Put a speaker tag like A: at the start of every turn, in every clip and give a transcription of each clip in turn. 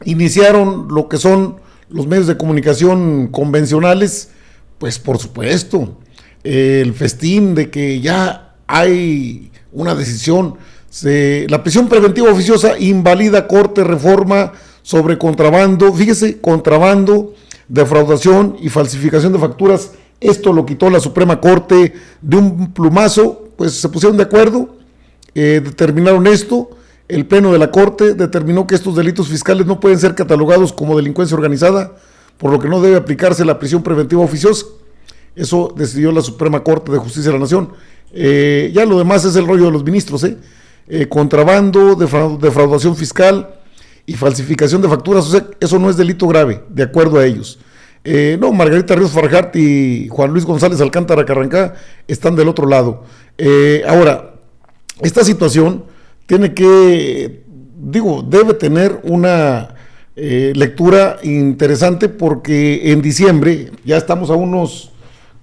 A: iniciaron lo que son los medios de comunicación convencionales, pues por supuesto, el festín de que ya hay una decisión. La prisión preventiva oficiosa invalida Corte reforma sobre contrabando, fíjese, contrabando, defraudación y falsificación de facturas. Esto lo quitó la Suprema Corte de un plumazo, pues se pusieron de acuerdo, determinaron esto. El Pleno de la Corte determinó que estos delitos fiscales no pueden ser catalogados como delincuencia organizada, por lo que no debe aplicarse la prisión preventiva oficiosa. Eso decidió la Suprema Corte de Justicia de la Nación. Ya lo demás es el rollo de los ministros, contrabando, defraudación fiscal y falsificación de facturas, o sea, eso no es delito grave, de acuerdo a ellos. No, Margarita Ríos Farjat y Juan Luis González Alcántara Carrancá están del otro lado. Ahora, esta situación tiene que, debe tener una lectura interesante, porque en diciembre, ya estamos a unos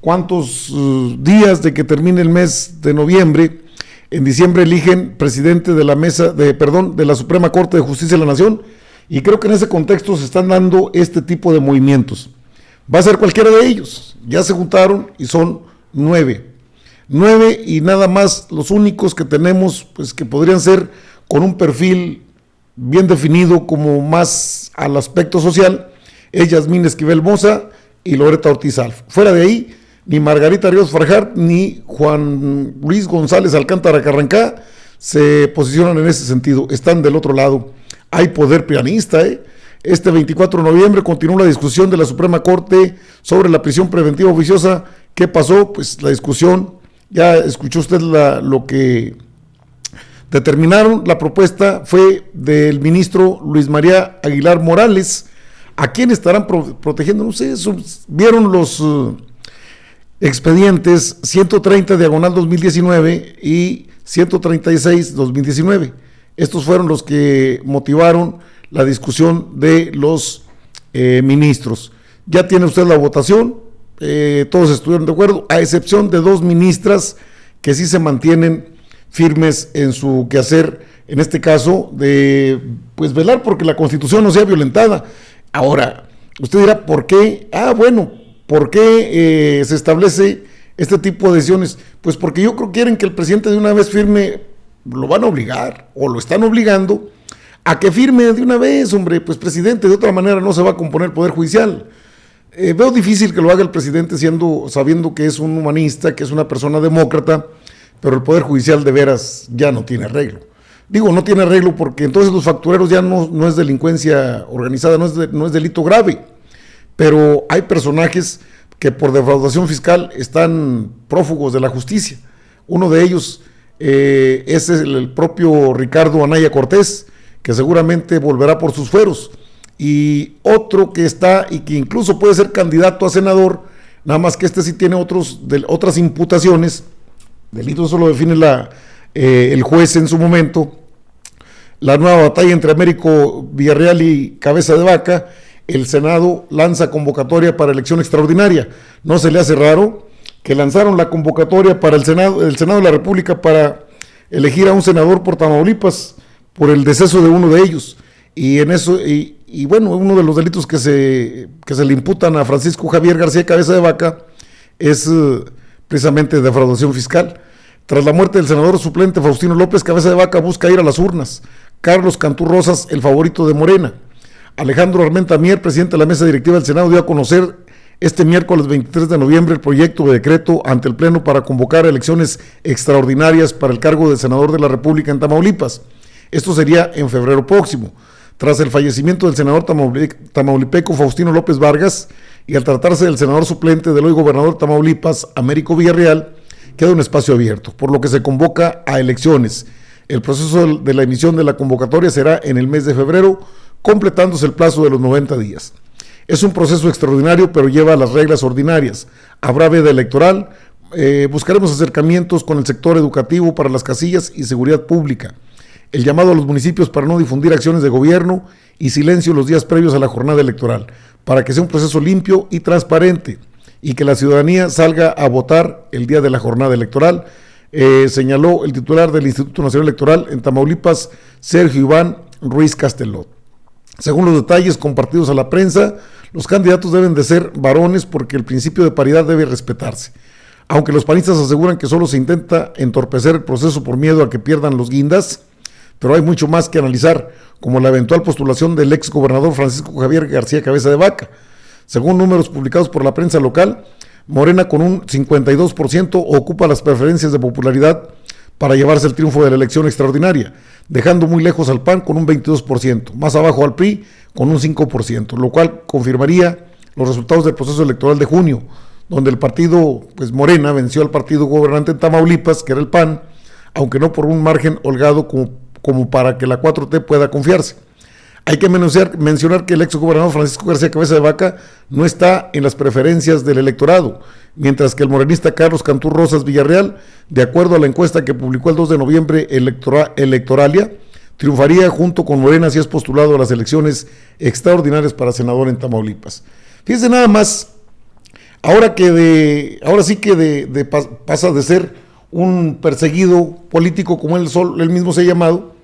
A: cuantos días de que termine el mes de noviembre. En diciembre eligen presidente de la Suprema Corte de Justicia de la Nación, y creo que en ese contexto se están dando este tipo de movimientos. Va a ser cualquiera de ellos. Ya se juntaron y son 9 y nada más los únicos que tenemos, pues que podrían ser con un perfil bien definido como más al aspecto social, es Yasmín Esquivel Moza y Loreta Ortiz Alf. Fuera de ahí, ni Margarita Ríos Farjat ni Juan Luis González Alcántara Carrancá se posicionan en ese sentido, están del otro lado. Hay poder pianista, Este 24 de noviembre continúa la discusión de la Suprema Corte sobre la prisión preventiva oficiosa. ¿Qué pasó? Pues la discusión, ya escuchó usted lo que determinaron. La propuesta fue del ministro Luis María Aguilar Morales. ¿A quién estarán protegiendo? No sé, vieron los expedientes 130 diagonal 2019 y 136 2019. Estos fueron los que motivaron la discusión de los ministros. Ya tiene usted la votación, todos estuvieron de acuerdo, a excepción de 2 ministras que sí se mantienen firmes en su quehacer, en este caso de pues velar porque la Constitución no sea violentada. Ahora, usted dirá, ¿por qué? ¿Por qué se establece este tipo de decisiones? Pues porque yo creo que quieren que el presidente de una vez firme, lo van a obligar o lo están obligando a que firme de una vez, hombre, pues presidente, de otra manera no se va a componer el Poder Judicial. Veo difícil que lo haga el presidente sabiendo que es un humanista, que es una persona demócrata, pero el Poder Judicial de veras ya no tiene arreglo. No tiene arreglo porque entonces los factureros ya no es delincuencia organizada, no es delito grave, pero hay personajes que por defraudación fiscal están prófugos de la justicia. Uno de ellos es el propio Ricardo Anaya Cortés, que seguramente volverá por sus fueros, y otro que está y que incluso puede ser candidato a senador, nada más que este sí tiene otras imputaciones, delitos, eso lo define el juez en su momento. La nueva batalla entre Américo Villarreal y Cabeza de Vaca. El Senado lanza convocatoria para elección extraordinaria. ¿No se le hace raro que lanzaron la convocatoria para el Senado de la República para elegir a un senador por Tamaulipas por el deceso de uno de ellos? Y en eso, y bueno, uno de los delitos que se le imputan a Francisco Javier García Cabeza de Vaca es precisamente defraudación fiscal. Tras la muerte del senador suplente Faustino López, Cabeza de Vaca busca ir a las urnas. Carlos Cantú Rosas, el favorito de Morena. Alejandro Armenta Mier, presidente de la mesa directiva del Senado, dio a conocer este miércoles 23 de noviembre el proyecto de decreto ante el Pleno para convocar elecciones extraordinarias para el cargo de senador de la República en Tamaulipas. Esto sería en febrero próximo. Tras el fallecimiento del senador tamaulipeco Faustino López Vargas y al tratarse del senador suplente del hoy gobernador de Tamaulipas, Américo Villarreal, queda un espacio abierto, por lo que se convoca a elecciones. El proceso de la emisión de la convocatoria será en el mes de febrero, completándose el plazo de los 90 días. Es un proceso extraordinario, pero lleva las reglas ordinarias. Habrá veda electoral, buscaremos acercamientos con el sector educativo para las casillas y seguridad pública. El llamado a los municipios para no difundir acciones de gobierno y silencio los días previos a la jornada electoral, para que sea un proceso limpio y transparente y que la ciudadanía salga a votar el día de la jornada electoral, señaló el titular del Instituto Nacional Electoral en Tamaulipas, Sergio Iván Ruiz Castelot. Según los detalles compartidos a la prensa, los candidatos deben de ser varones porque el principio de paridad debe respetarse. Aunque los panistas aseguran que solo se intenta entorpecer el proceso por miedo a que pierdan los guindas, pero hay mucho más que analizar, como la eventual postulación del ex gobernador Francisco Javier García Cabeza de Vaca. Según números publicados por la prensa local, Morena con un 52% ocupa las preferencias de popularidad para llevarse el triunfo de la elección extraordinaria, dejando muy lejos al PAN con un 22%, más abajo al PRI con un 5%, lo cual confirmaría los resultados del proceso electoral de junio, donde el partido Morena venció al partido gobernante en Tamaulipas, que era el PAN, aunque no por un margen holgado como para que la 4T pueda confiarse. Hay que mencionar que el ex gobernador Francisco García Cabeza de Vaca no está en las preferencias del electorado, mientras que el morenista Carlos Cantú Rosas Villarreal, de acuerdo a la encuesta que publicó el 2 de noviembre Electoralia, triunfaría junto con Morena si es postulado a las elecciones extraordinarias para senador en Tamaulipas. Fíjense nada más, ahora sí que pasa de ser un perseguido político como él mismo se ha llamado,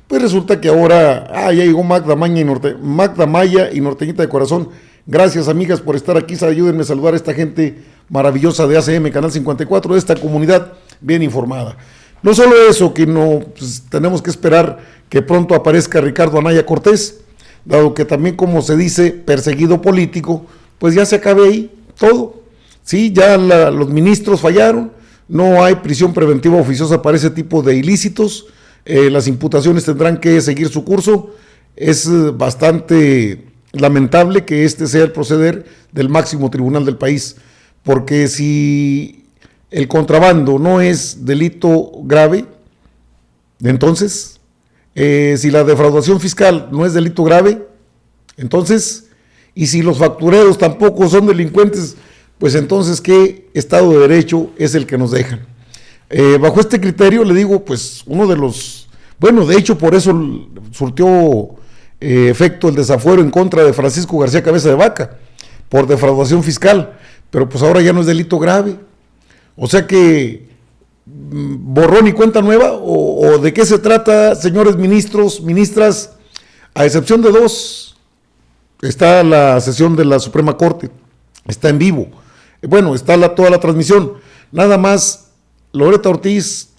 A: pues resulta que ahora ya llegó Magda Maya y Norteñita de Corazón. Gracias, amigas, por estar aquí. Ayúdenme a saludar a esta gente maravillosa de ACM, Canal 54, de esta comunidad bien informada. No solo eso, que tenemos que esperar que pronto aparezca Ricardo Anaya Cortés, dado que también, como se dice, perseguido político, pues ya se acabe ahí todo. Sí, ya los ministros fallaron, no hay prisión preventiva oficiosa para ese tipo de ilícitos. Las imputaciones tendrán que seguir su curso. Es bastante lamentable que este sea el proceder del máximo tribunal del país, porque si el contrabando no es delito grave, entonces, si la defraudación fiscal no es delito grave, entonces, y si los factureros tampoco son delincuentes, pues entonces, ¿qué Estado de Derecho es el que nos dejan? Bajo este criterio, le digo, pues de hecho por eso surtió efecto el desafuero en contra de Francisco García Cabeza de Vaca, por defraudación fiscal, pero pues ahora ya no es delito grave. O sea que, borrón y cuenta nueva, o de qué se trata, señores ministros, ministras, a excepción de dos, está la sesión de la Suprema Corte, está en vivo, está toda la transmisión, nada más Loretta Ortiz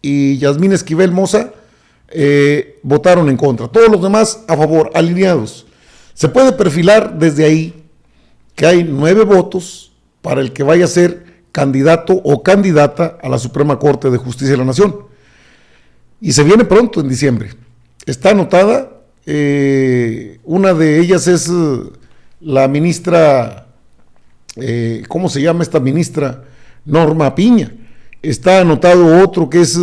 A: y Yasmín Esquivel Moza votaron en contra, todos los demás a favor, alineados. Se puede perfilar desde ahí que hay 9 votos para el que vaya a ser candidato o candidata a la Suprema Corte de Justicia de la Nación, y se viene pronto en diciembre. Está anotada, una de ellas es la ministra, ¿cómo se llama esta ministra? Norma Piña. Está anotado otro que es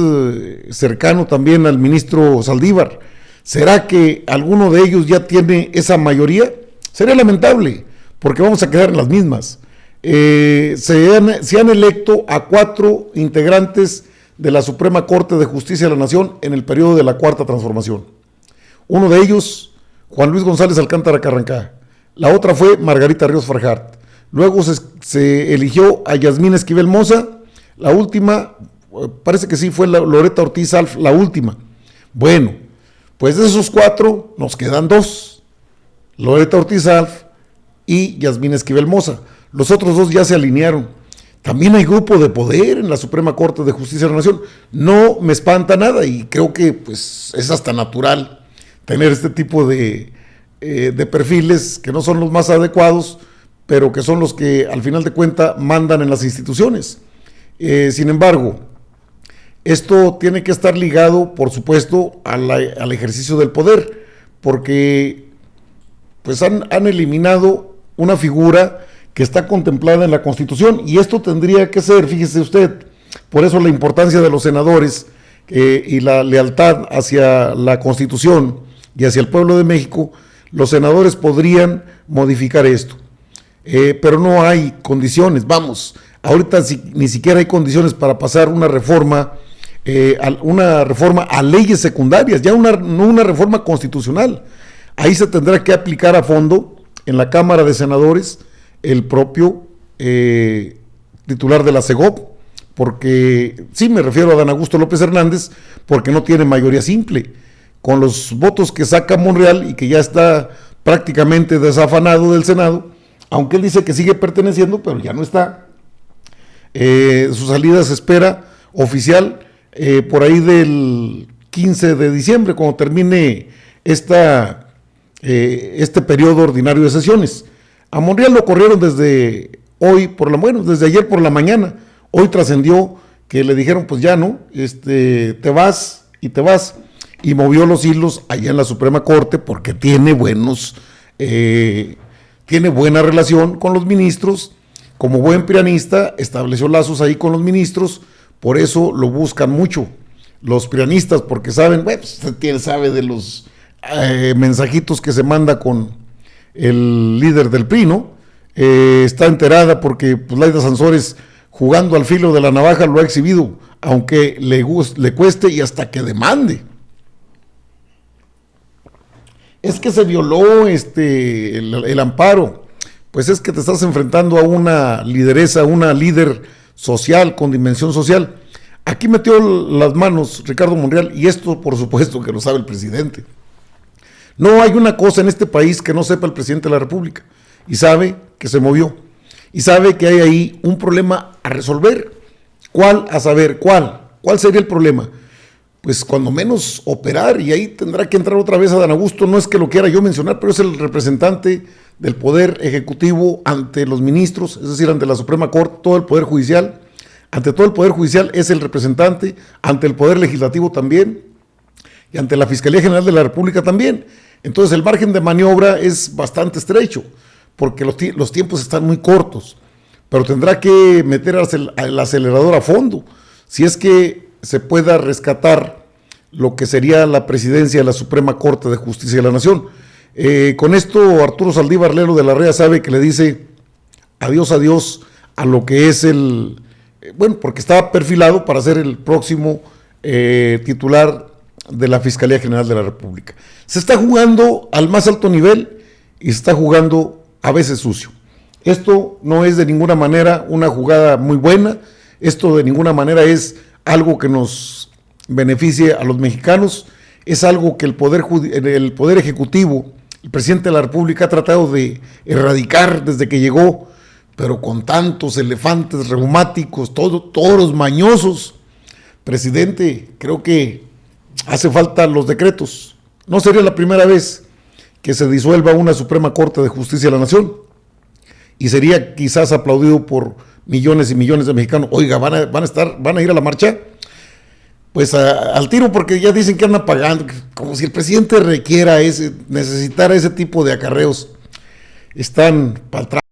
A: cercano también al ministro Saldívar. ¿Será que alguno de ellos ya tiene esa mayoría? Sería lamentable, porque vamos a quedar en las mismas. Se han electo a 4 integrantes de la Suprema Corte de Justicia de la Nación en el periodo de la Cuarta Transformación. Uno de ellos, Juan Luis González Alcántara Carrancá. La otra fue Margarita Ríos Farjart. Luego se eligió a Yasmín Esquivel Moza. La última, parece que sí, fue Loretta Ortiz Alf, la última. Bueno, pues de esos 4 nos quedan 2, Loretta Ortiz Alf y Yasmín Esquivel Moza. Los otros 2 ya se alinearon. También hay grupo de poder en la Suprema Corte de Justicia de la Nación. No me espanta nada y creo que es hasta natural tener este tipo de perfiles que no son los más adecuados, pero que son los que al final de cuentas mandan en las instituciones. Sin embargo, esto tiene que estar ligado, por supuesto, al ejercicio del poder, porque pues han eliminado una figura que está contemplada en la Constitución, y esto tendría que ser, fíjese usted, por eso la importancia de los senadores y la lealtad hacia la Constitución y hacia el pueblo de México. Los senadores podrían modificar esto, pero no hay condiciones. Ahorita ni siquiera hay condiciones para pasar una reforma a leyes secundarias, ya no una reforma constitucional. Ahí se tendrá que aplicar a fondo en la Cámara de Senadores el propio titular de la CEGOP, porque sí me refiero a Dan Augusto López Hernández, porque no tiene mayoría simple. con los votos que saca Monreal y que ya está prácticamente desafanado del Senado, aunque él dice que sigue perteneciendo, pero ya no está. Su salida se espera oficial por ahí del 15 de diciembre, cuando termine este periodo ordinario de sesiones. A Monreal lo corrieron desde desde ayer por la mañana. Hoy trascendió que le dijeron, pues ya no, te vas, y movió los hilos allá en la Suprema Corte porque tiene buena relación con los ministros. Como buen prianista, estableció lazos ahí con los ministros, por eso lo buscan mucho los prianistas, porque saben, bueno, usted sabe de los mensajitos que se manda con el líder del PRI, ¿no? Está enterada porque pues, Laida Sansores, jugando al filo de la navaja, lo ha exhibido, aunque le cueste y hasta que demande. Es que se violó el amparo. Pues es que te estás enfrentando a una lideresa, una líder social con dimensión social. Aquí metió las manos Ricardo Monreal, y esto por supuesto que lo sabe el presidente. No hay una cosa en este país que no sepa el presidente de la República, y sabe que se movió, y sabe que hay ahí un problema a resolver. ¿Cuál? A saber, ¿cuál sería el problema? Pues cuando menos operar, y ahí tendrá que entrar otra vez Adán Augusto, no es que lo quiera yo mencionar, pero es el representante del Poder Ejecutivo ante los ministros, es decir, ante la Suprema Corte, todo el Poder Judicial. Ante todo el Poder Judicial es el representante, ante el Poder Legislativo también, y ante la Fiscalía General de la República también. Entonces el margen de maniobra es bastante estrecho, porque los tiempos están muy cortos, pero tendrá que meter el acelerador a fondo, si es que se pueda rescatar lo que sería la presidencia de la Suprema Corte de Justicia de la Nación. Con esto Arturo Saldívar Lelo de la Rea sabe que le dice adiós a lo que es porque está perfilado para ser el próximo titular de la Fiscalía General de la República. Se está jugando al más alto nivel y se está jugando a veces sucio. Esto no es de ninguna manera una jugada muy buena, esto de ninguna manera es algo que nos beneficie a los mexicanos, es algo que el Poder Ejecutivo, el presidente de la República ha tratado de erradicar desde que llegó, pero con tantos elefantes reumáticos, toros mañosos. Presidente, creo que hace falta los decretos. No sería la primera vez que se disuelva una Suprema Corte de Justicia de la Nación, y sería quizás aplaudido por millones y millones de mexicanos. Oiga, van a ir a la marcha, pues al tiro, porque ya dicen que andan pagando, como si el presidente necesitara ese tipo de acarreos. Están para atrás.